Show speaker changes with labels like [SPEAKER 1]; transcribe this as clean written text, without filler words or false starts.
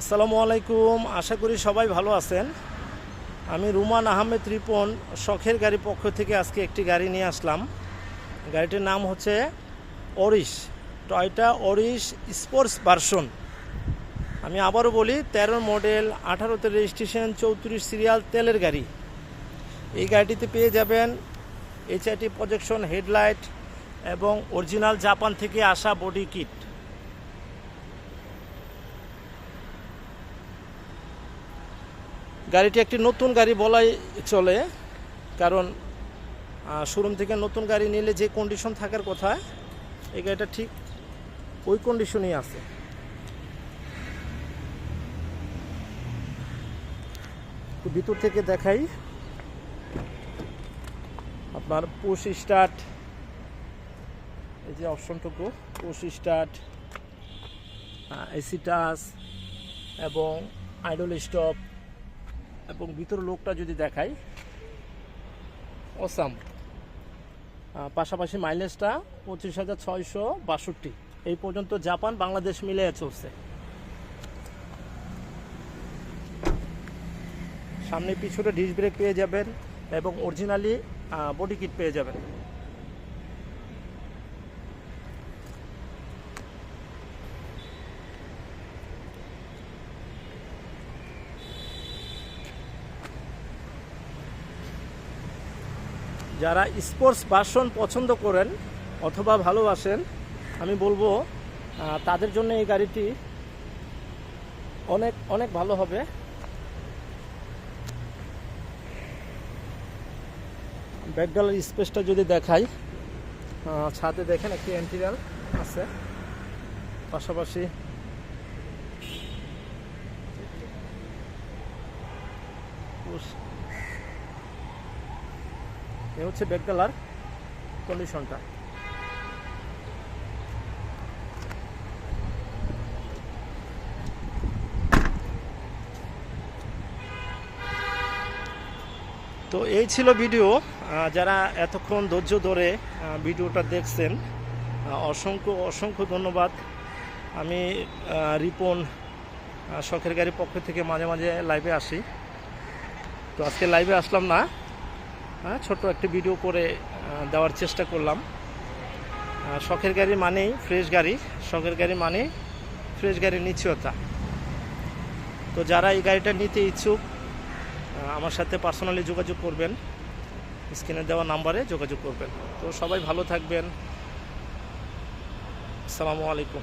[SPEAKER 1] আসসালামু আলাইকুম। আশা করি সবাই ভালো আছেন। আমি রুমান আহমেদ রিপন শখের গাড়ি পক্ষ থেকে আজকে একটি গাড়ি নিয়ে আসলাম। গাড়িটির নাম হচ্ছে Auris, Toyota Auris sports version. আমি আবারও বলি, 13 মডেল, 18তে রেজিস্ট্রেশন, 34 সিরিয়াল, তেলের গাড়ি। এই গাড়িটিতে পেয়ে যাবেন HID প্রজেকশন হেডলাইট এবং অরিজিনাল জাপান থেকে আসা বডি কিট। গাড়িটি একটি নতুন গাড়ি বলাই চলে, কারণ শোরুম থেকে নতুন গাড়ি নিলে যে কন্ডিশন থাকার কথা, এই গাড়িটা ঠিক ওই কন্ডিশনই আছে। তো ভিতর থেকে দেখাই, আপনার পুশ স্টার্ট, এই যে অপশনটুকু, পুশ স্টার্ট, এসি টাচ এবং আইডল স্টপ, এবং ভিতর লোকটা যদি দেখাই অসাম। পাশাপাশি মাইলেজটা 25,662 এই পর্যন্ত জাপান বাংলাদেশ মিলে চলছে। সামনে পিছনে ডিস্ক ব্রেক পেয়ে যাবেন এবং অরিজিনালি বডি কিট পেয়ে যাবেন। যারা স্পোর্টস ভার্সন পছন্দ করেন অথবা ভালোবাসেন, আমি বলবো তাদের জন্য এই গাড়িটি অনেক অনেক ভালো হবে। ব্যাকডালার স্পেসটা যদি দেখাই, ছাদে দেখেন একটি ইন্টেরিয়র আছে, পাশাপাশি এ হচ্ছে ব্যাকডালার কন্ডিশনটা। তো এই ছিল ভিডিও। যারা এতক্ষণ ধৈর্য ধরে ভিডিওটা দেখছেন, অসংখ্য অসংখ্য ধন্যবাদ। আমি রিপন শখের গাড়ির পক্ষ থেকে মাঝে মাঝে লাইভে আসি, তো আজকে লাইভে আসলাম না, ছোট্ট একটি ভিডিও করে দেওয়ার চেষ্টা করলাম। শখের গাড়ি মানেই ফ্রেশ গাড়ি, শখের গাড়ি মানেই ফ্রেশ গাড়ির নিশ্চয়তা। তো যারা এই গাড়িটা নিতে ইচ্ছুক, আমার সাথে পার্সোনালি যোগাযোগ করবেন, স্ক্রিনে দেওয়া নাম্বারে যোগাযোগ করবেন। তো সবাই ভালো থাকবেন। আসসালামু আলাইকুম।